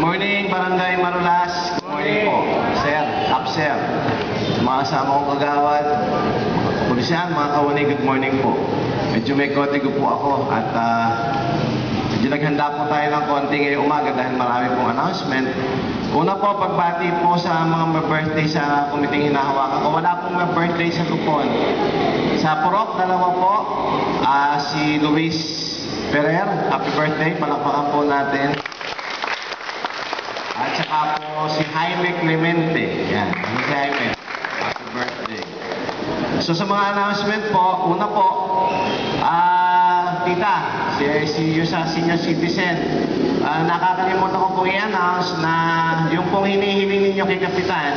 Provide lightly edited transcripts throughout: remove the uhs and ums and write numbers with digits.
Morning, Barangay Marulas. Good morning po, sir, sir. Mga kasama kong kagawad, mga kapulisan, mga kawani, good morning po. Medyo may kotigo po ako at medyo naghanda po tayo ng konti ngayong umaga dahil marami pong announcement. Una po, pagbati po sa mga may birthday sa kumiting hinahawakan ko. Wala pong may birthday sa Lupon. Sa Purok, dalawa po, si Luis Ferrer, happy birthday, palakpakan po natin. At saka po si Jaime Clemente. Yan, si Jaime. Happy birthday. So sa mga announcement po, una po, tita, yung sa senior citizen, nakakalimutan ko po i-announce na yung pong hinihiling ninyo kay Kapitan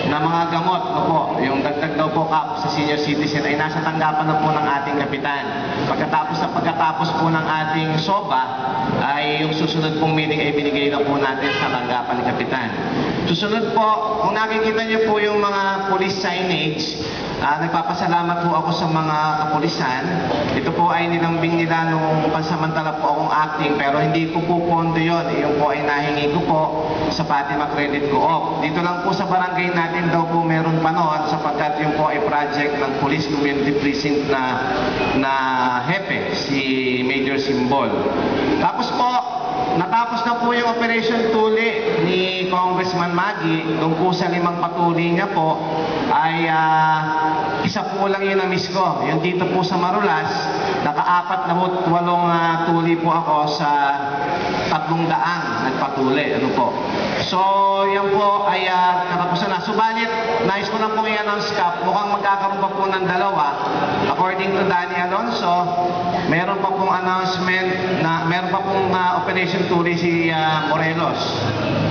na mga gamot, po, yung dagdag daw po kap sa senior citizen ay nasa tanggapan na po ng ating Kapitan. Pagkatapos po ng ating SOBA, ay yung susunod pong meeting ay binigay na po natin sa tanggapan ni Kapitan. Susunod po, kung nakikita niyo po yung mga police signage, nagpapasalamat po ako sa mga kapulisan. Ito po ay nilambing nila nung pansamantala po akong acting, pero hindi ko po pondo yun. Yung po ay nahingi ko po sa Fatima Credit Co-op. Dito lang po sa barangay natin daw po meron pa noon sapagkat yung po ay project ng Police Community Precinct na hepe, si Major Simbol. Tapos po, natapos na po yung Operation Tuli ni Congressman Maggie. Doon po sa 5 patuli niya po ay isa po lang yun na-miss ko. Yung dito po sa Marulas, naka-8 na 8 tuli po ako sa 300 nagpatuli. Ano po? So, yan po ay katapusan na. Subalit, nais ko lang pong i-announce ka, mukhang magkakaroon pa po ng dalawa. According to Danny Alonso, meron pa pong announcement na meron pa pong Operation Tuli si Morelos.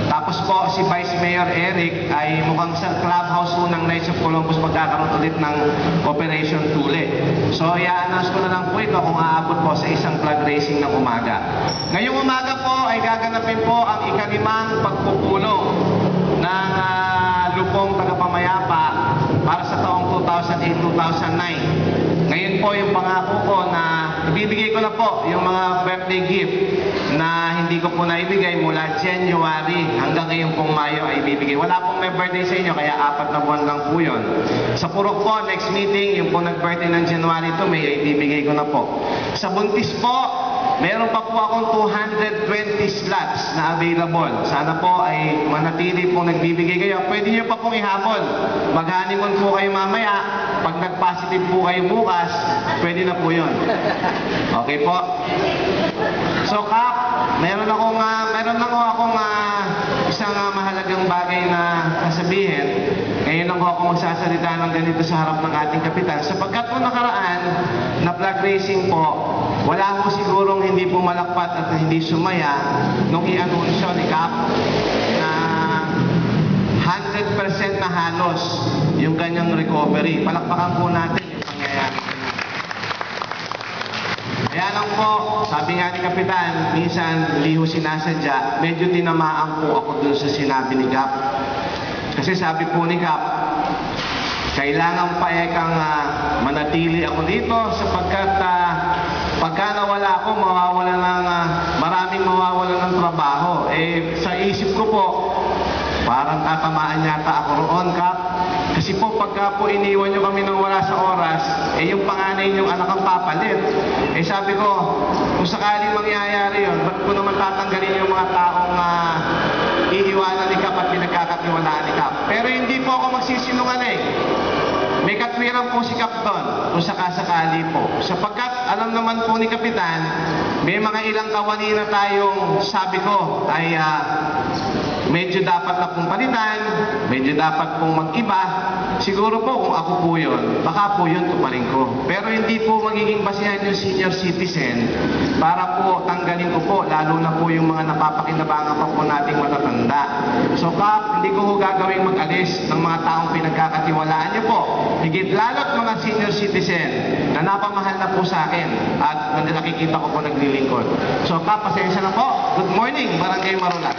Tapos po si Vice Mayor Eric ay mukhang sa clubhouse po ng Knights of Columbus magkakaroon ulit ng Operation Tuli. So i-announce ko na lang po ito kung aabot po sa isang flag racing ng umaga. Ngayong umaga po ay gaganapin po ang ika-5 pagpupulong ng Lupong Tagapamayapa para sa taong 2008-2009. Ngayon po yung pangako ko na ibibigay ko na po yung mga birthday gift na hindi ko po naibigay mula January hanggang ngayong pong Mayo ay ibibigay. Wala pong may birthday sa inyo kaya 4 na buwan lang po yun. Sa Purok po, next meeting, yung po nag-birthday ng January to May ay ibibigay ko na po. Sa Buntis po, meron pa po akong 220 slots na available. Sana po ay manatili pong nagbibigay kayo. Pwede nyo pa pong ihabol. Mag-honeymoon po kayo mamaya. Pag nag-positive po kayo bukas, pwede na po yun. Okay po? So, Kap, meron akong isang mahalagang bagay na sasabihin. Ngayon lang ako magsasalita ng ganito sa harap ng ating Kapitan. Sapagkat po nakaraan na flag racing po, wala po sigurong hindi po malakpat at hindi sumaya nung i-anunsyo ni Kap na 100% na halos yung kanyang recovery. Palakpakan po natin yung pangyayari. Kaya lang po, sabi nga ni Kapitan, minsan hindi ho sinasadya, medyo tinamaan po ako dun sa sinabi ni Kap. Kasi sabi po ni Kap, kailangan pa ekang manatili ako dito sapagkat pagka nawala ako, maraming mawawala ng trabaho. Sa isip ko po, parang tatamaan yata ako roon, Kap. Kasi po, pagka po iniwan nyo kami nang wala sa oras, yung panganay nyong anak ang papalit. Sabi ko, kung sakaling mangyayari yun, ba't ko naman tatanggalin yung mga taong iiwanan ni Kap at pinagkakatiwalaan ni Kap? Pero hindi po ako magsisinungaling. May katwiran po si Kap doon, kung sakasakali po. Sapagkat alam naman po ni Kapitan, may mga ilang kawani na tayong sabi ko ay medyo dapat na pong palitan, medyo dapat pong mag-iba. Siguro po kung ako po yun, baka po yun tuparin ko. Pero hindi po magiging basihan yung senior citizen para po tanggalin ko po, lalo na po yung mga napapakinabangan pa po nating matatanda. So Kap, hindi ko gagawing mag-alis ng mga taong pinagkakatiwalaan niyo po. Higit lalo't mga senior citizen na napamahal na po sa akin at nakikita ko po naglilingkod. So Kap, pasensya na po. Good morning, Barangay Marulas.